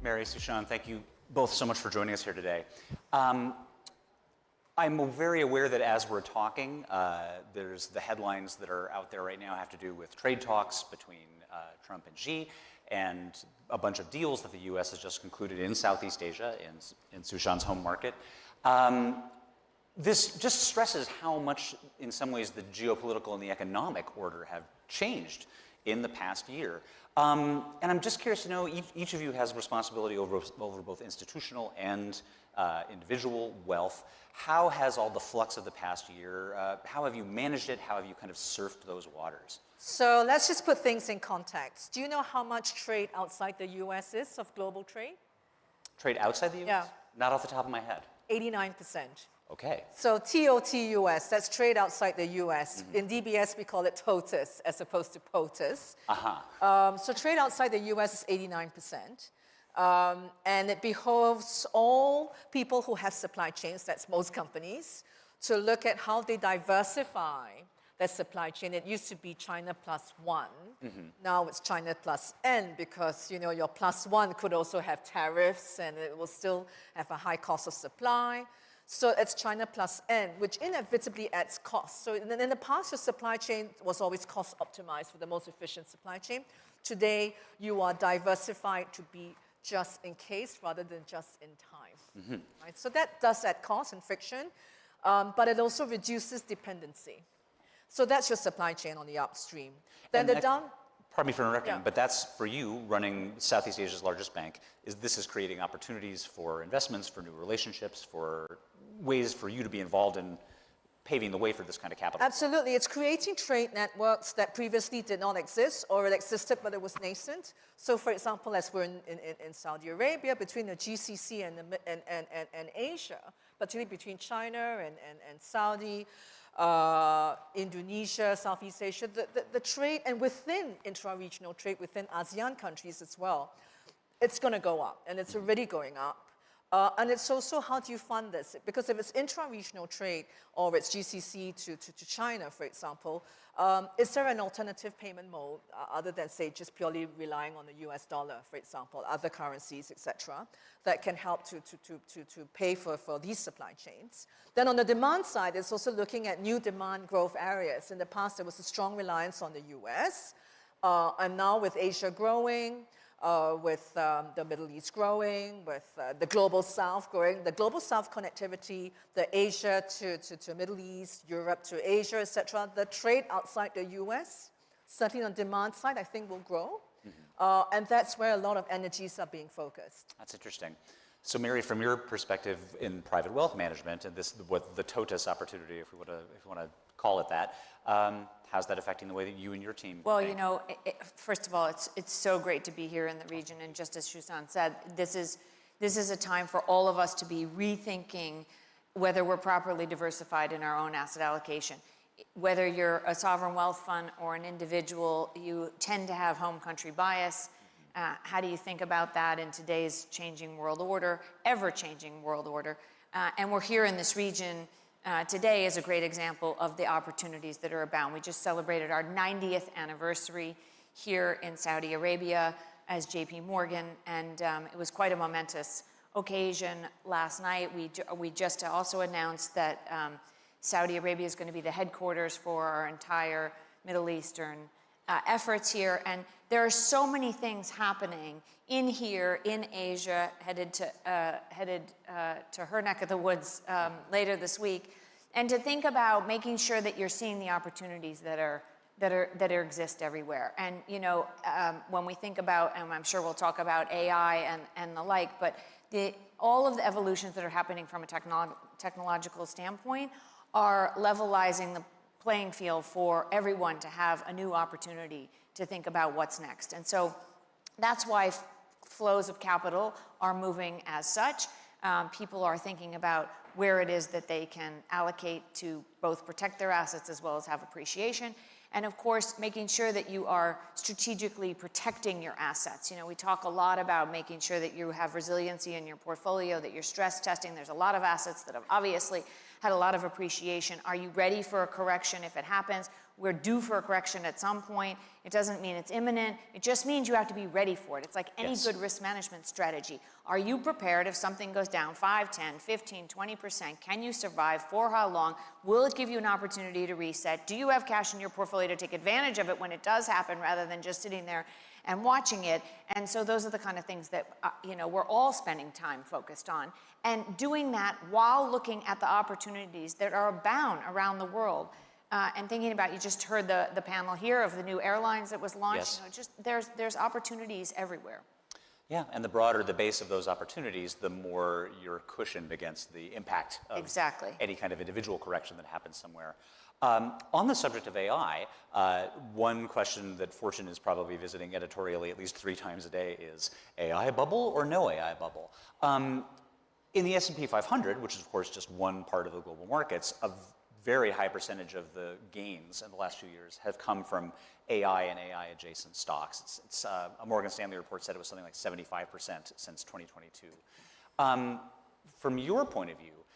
Mary, Su Shan, thank you both so much for joining us here today. I'm very aware that as we're talking, there's the headlines that are out there right now have to do with trade talks between Trump and Xi, and a bunch of deals that the U.S. has just concluded in Southeast Asia, in Su Shan's home market. This just stresses how much, in some ways, the geopolitical and the economic order have changed in the past year. And I'm just curious to know, each of you has responsibility over both institutional and individual wealth. How has all the flux of the past year, how have you managed it? How have you kind of surfed those waters? So let's just put things in context. Do you know how much trade outside the U.S. is of global trade? Trade outside the U.S.? Yeah. Not off the top of my head. 89%. Okay. So TOT-US, that's trade outside the US. Mm-hmm. In DBS, we call it TOTUS as opposed to POTUS. Uh-huh. So trade outside the US is 89%. And it behoves all people who have supply chains, that's most companies, to look at how they diversify their supply chain. It used to be China plus one. Mm-hmm. Now it's China plus N, because your plus one could also have tariffs and it will still have a high cost of supply. So it's China plus N, which inevitably adds cost. So in the past, your supply chain was always cost optimized for the most efficient supply chain. Today, you are diversified to be just in case rather than just in time. Mm-hmm. Right? So that does add cost and friction, but it also reduces dependency. So that's your supply chain on the upstream. Then Pardon me for interrupting, but that's for you running Southeast Asia's largest bank. This is creating opportunities for investments, for new relationships, for ways for you to be involved in paving the way for this kind of capital. Absolutely. It's creating trade networks that previously did not exist, or it existed but it was nascent. So for example, as we're in Saudi Arabia, between the GCC and Asia, particularly between China and Saudi, Indonesia, Southeast Asia, the trade, and within intra-regional trade within ASEAN countries as well, it's going to go up, and it's already going up. And it's also, how do you fund this? Because if it's intra-regional trade, or it's GCC to China, for example, is there an alternative payment mode other than, say, just purely relying on the US dollar, for example, other currencies, etc., that can help to pay for these supply chains? Then on the demand side, it's also looking at new demand growth areas. In the past, there was a strong reliance on the US, and now with Asia growing, with the Middle East growing, with the Global South growing, the Global South connectivity, the Asia to Middle East, Europe to Asia, etc. The trade outside the US, certainly on demand side, I think will grow. Mm-hmm. And that's where a lot of energies are being focused. That's interesting. So Mary, from your perspective in private wealth management, and what the TOTUS opportunity, if we want to call it that, how's that affecting the way that you and your team think? Well, first of all, it's so great to be here in the region, and just as Su Shan said, this is a time for all of us to be rethinking whether we're properly diversified in our own asset allocation. Whether you're a sovereign wealth fund or an individual, you tend to have home country bias. How do you think about that in today's changing world order, ever-changing world order? And we're here in this region today is a great example of the opportunities that are abound. We just celebrated our 90th anniversary here in Saudi Arabia as JP Morgan, and it was quite a momentous occasion. Last night, we just also announced that Saudi Arabia is going to be the headquarters for our entire Middle Eastern efforts here, and there are so many things happening in Asia, headed to her neck of the woods later this week, and to think about making sure that you're seeing the opportunities that exist everywhere. And when we think about, and I'm sure we'll talk about AI and the like, but all of the evolutions that are happening from a technological standpoint are levelizing the playing field for everyone to have a new opportunity to think about what's next. And so that's why flows of capital are moving as such. People are thinking about where it is that they can allocate to both protect their assets as well as have appreciation. And of course, making sure that you are strategically protecting your assets. We talk a lot about making sure that you have resiliency in your portfolio, that you're stress testing. There's a lot of assets that have obviously had a lot of appreciation. Are you ready for a correction if it happens? We're due for a correction at some point. It doesn't mean it's imminent. It just means you have to be ready for it. It's like any good risk management strategy. Are you prepared if something goes down 5, 10, 15, 20%? Can you survive? For how long? Will it give you an opportunity to reset? Do you have cash in your portfolio to take advantage of it when it does happen rather than just sitting there and watching it? And so those are the kind of things that we're all spending time focused on. And doing that while looking at the opportunities that are abound around the world. And thinking about, you just heard the panel here of the new airlines that was launched. There's opportunities everywhere. Yeah, and the broader the base of those opportunities, the more you're cushioned against the impact of any kind of individual correction that happens somewhere. On the subject of AI, one question that Fortune is probably visiting editorially at least 3 times a day is, AI bubble or no AI bubble? In the S&P 500, which is of course just one part of the global markets, a very high percentage of the gains in the last few years have come from AI and AI adjacent stocks. A Morgan Stanley report said it was something like 75% since 2022. From your point of view,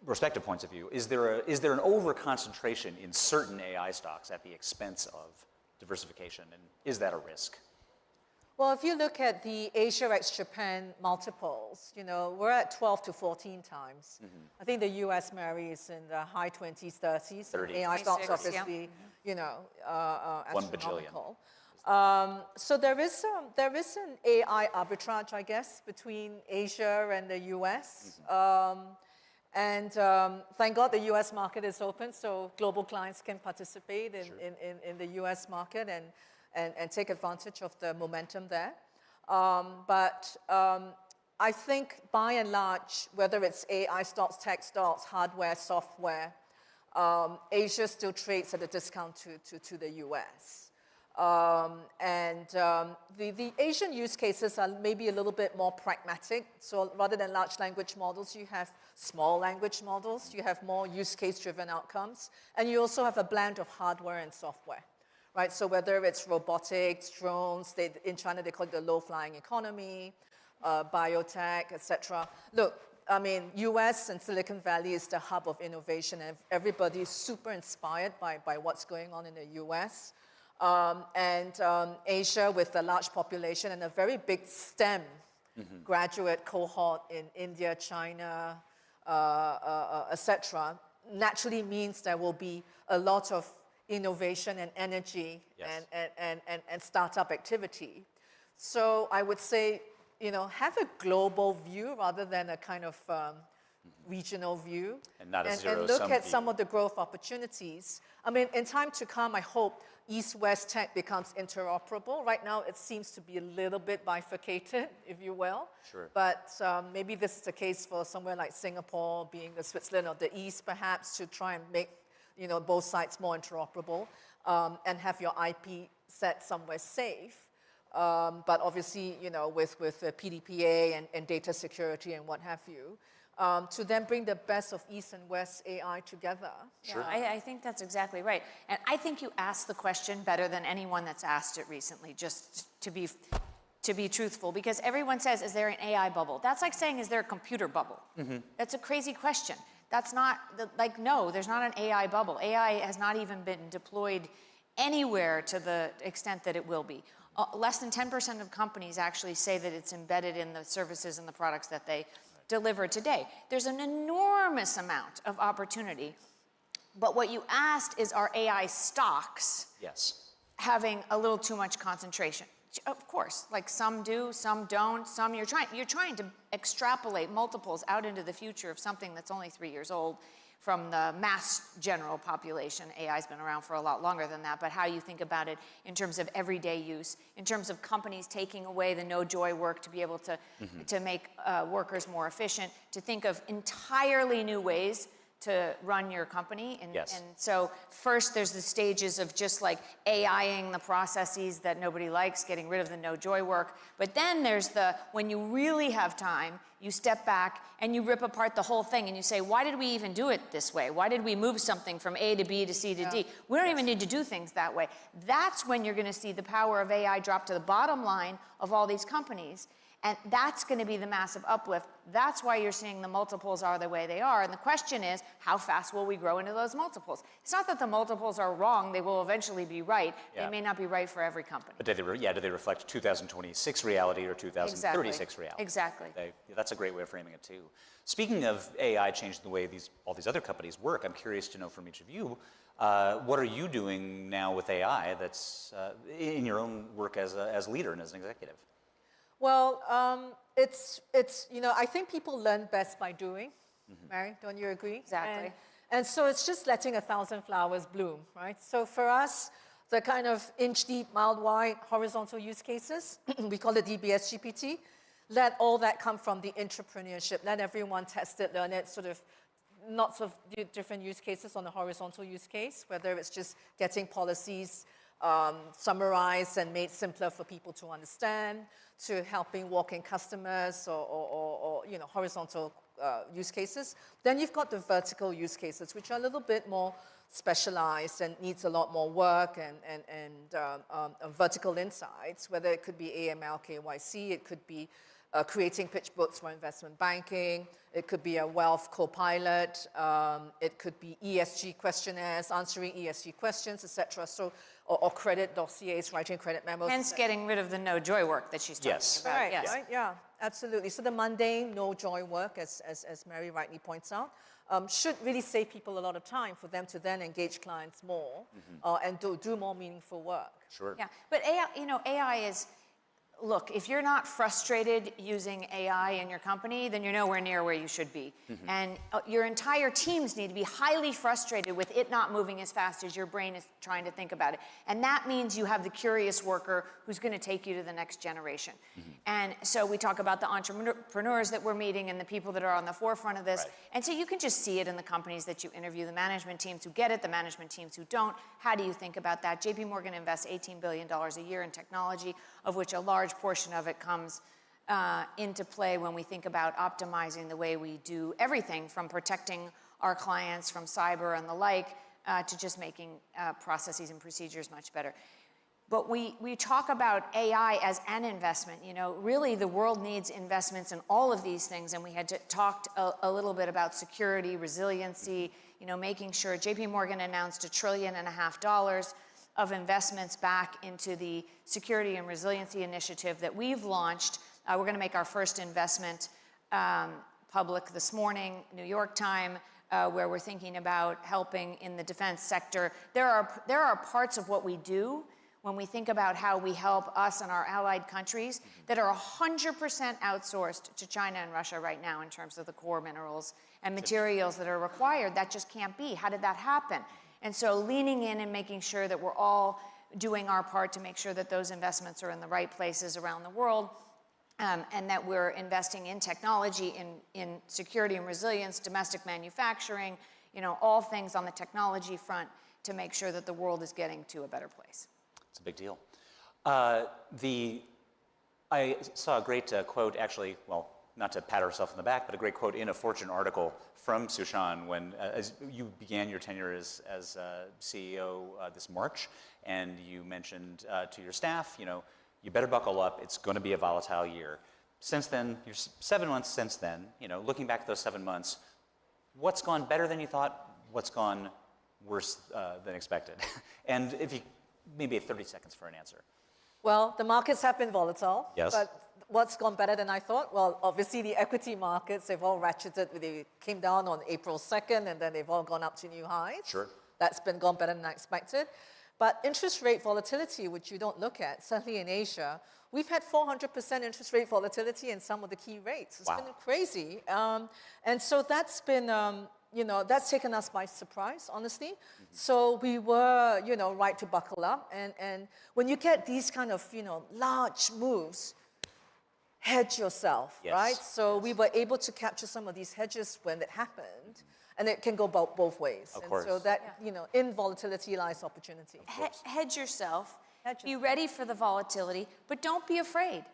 respective points of view, is there an over-concentration in certain AI stocks at the expense of diversification, and is that a risk? Well, if you look at the Asia ex Japan multiples, we're at 12 to 14 times. I think the US, Mary, is in the high 20s, 30s. 30. AI stocks, 26, obviously, 1 astronomical. So there is an AI arbitrage, I guess, between Asia and the US. And thank God the US market is open, so global clients can participate in the US market and take advantage of the momentum there. But I think by and large, whether it's AI stocks, tech stocks, hardware, software, Asia still trades at a discount to the US. The Asian use cases are maybe a little bit more pragmatic. So rather than large language models, you have small language models. You have more use case driven outcomes. And you also have a blend of hardware and software. Right, so whether it's robotics, drones, in China they call it the low-flying economy, biotech, etc. Look, I mean, US and Silicon Valley is the hub of innovation, and everybody is super inspired by what's going on in the US. Asia, with a large population and a very big STEM graduate cohort in India, China, etc., naturally means there will be a lot of innovation and energy and startup activity. So I would say, have a global view rather than a kind of regional view. And not a zero-sum And look at view. some of the growth opportunities. I mean, in time to come, I hope East-West tech becomes interoperable. Right now, it seems to be a little bit bifurcated, if you will. Sure. But maybe this is the case for somewhere like Singapore, being the Switzerland of the East, perhaps, to try and make both sides more interoperable and have your IP set somewhere safe. But obviously, with PDPA and data security and what have you, to then bring the best of East and West AI together. Sure. I think that's exactly right. And I think you asked the question better than anyone that's asked it recently, just to be truthful, because everyone says, is there an AI bubble? That's like saying, is there a computer bubble? That's a crazy question. That's not, no, there's not an AI bubble. AI has not even been deployed anywhere to the extent that it will be. Less than 10% of companies actually say that it's embedded in the services and the products that they deliver today. There's an enormous amount of opportunity. But what you asked is, are AI stocks having a little too much concentration? Of course, like some do, some don't, some you're trying to extrapolate multiples out into the future of something that's only 3 years old from the mass general population. AI's been around for a lot longer than that, but how you think about it in terms of everyday use, in terms of companies taking away the no-joy work to be able to make workers more efficient, to think of entirely new ways to run your company. And so first there's the stages of just like AIing the processes that nobody likes, getting rid of the no joy work. But then there's when you really have time, you step back and you rip apart the whole thing and you say, why did we even do it this way? Why did we move something from A to B to C to D? We don't even need to do things that way. That's when you're going to see the power of AI drop to the bottom line of all these companies. And that's going to be the massive uplift. That's why you're seeing the multiples are the way they are. And the question is, how fast will we grow into those multiples? It's not that the multiples are wrong. They will eventually be right. Yeah. They may not be right for every company. But do they reflect 2026 reality or 2036 reality? Exactly. That's a great way of framing it too. Speaking of AI changing the way all these other companies work, I'm curious to know from each of you, what are you doing now with AI that's in your own work as a leader and as an executive? Well, it's I think people learn best by doing. Mary, don't you agree? Exactly. And so it's just letting 1,000 flowers bloom, right? So for us, the kind of inch deep, mile wide, horizontal use cases, we call it DBS GPT, let all that come from the entrepreneurship. Let everyone test it, learn it, sort of lots of different use cases on the horizontal use case, whether it's just getting policies summarized and made simpler for people to understand, to helping walk-in customers or horizontal use cases. Then you've got the vertical use cases, which are a little bit more specialized and needs a lot more work and vertical insights, whether it could be AML, KYC, it could be creating pitch books for investment banking, it could be a wealth co-pilot, it could be ESG questionnaires, answering ESG questions, etc. So, or credit dossiers, writing credit memos. Hence getting rid of the no joy work that she's talking about. Right, right, yeah, absolutely. So the mundane, no joy work, as Mary rightly points out, should really save people a lot of time for them to then engage clients more and do more meaningful work. Sure. Yeah, but AI is, look, if you're not frustrated using AI in your company, then you're nowhere near where you should be. And your entire teams need to be highly frustrated with it not moving as fast as your brain is trying to think about it. And that means you have the curious worker who's going to take you to the next generation. And so we talk about the entrepreneurs that we're meeting and the people that are on the forefront of this. Right. And so you can just see it in the companies that you interview, the management teams who get it, the management teams who don't. How do you think about that? JP Morgan invests $18 billion a year in technology, of which a large portion of it comes into play when we think about optimizing the way we do everything from protecting our clients from cyber and the like to just making processes and procedures much better. But we talk about AI as an investment. Really the world needs investments in all of these things, and we had talked a little bit about security, resiliency, making sure JP Morgan announced $1.5 trillion of investments back into the security and resiliency initiative that we've launched. We're going to make our first investment public this morning, New York time, where we're thinking about helping in the defense sector. There are parts of what we do when we think about how we help us and our allied countries that are 100% outsourced to China and Russia right now in terms of the core minerals and materials that are required. That just can't be. How did that happen? And so leaning in and making sure that we're all doing our part to make sure that those investments are in the right places around the world, and that we're investing in technology, in security and resilience, domestic manufacturing, all things on the technology front to make sure that the world is getting to a better place. It's a big deal. I saw a great quote, actually, well, not to pat herself on the back, but a great quote in a Fortune article from Su Shan when as you began your tenure as CEO this March, and you mentioned to your staff, you better buckle up. It's going to be a volatile year. Since then, you're 7 months since then, looking back at those 7 months, what's gone better than you thought? What's gone worse than expected? And if you, maybe 30 seconds for an answer. Well, the markets have been volatile. Yes. But what's gone better than I thought? Well, obviously the equity markets, they've all ratcheted. They came down on April 2nd, and then they've all gone up to new highs. Sure. That's gone better than I expected. But interest rate volatility, which you don't look at, certainly in Asia, we've had 400% interest rate volatility in some of the key rates. It's been crazy. And so that's been, that's taken us by surprise, honestly. So we were, right to buckle up. And when you get these kind of, large moves, hedge yourself, right? So we were able to capture some of these hedges when it happened. And it can go both ways. Of course. So that, in volatility lies opportunity. Hedge yourself. Be ready for the volatility, but don't be afraid.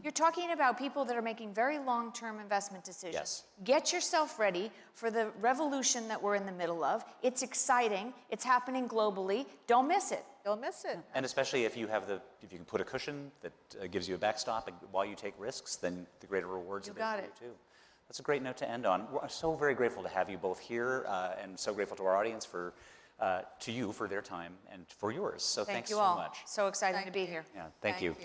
You're talking about people that are making very long-term investment decisions. Yes. Get yourself ready for the revolution that we're in the middle of. It's exciting. It's happening globally. Don't miss it. Don't miss it. And especially if you can put a cushion that gives you a backstop while you take risks, then the greater rewards You are there got for it. you too. That's a great note to end on. We're so very grateful to have you both here, and so grateful to our audience to you for their time and for yours. So Thank thanks you so all. much. So exciting to be here. Yeah, thank you.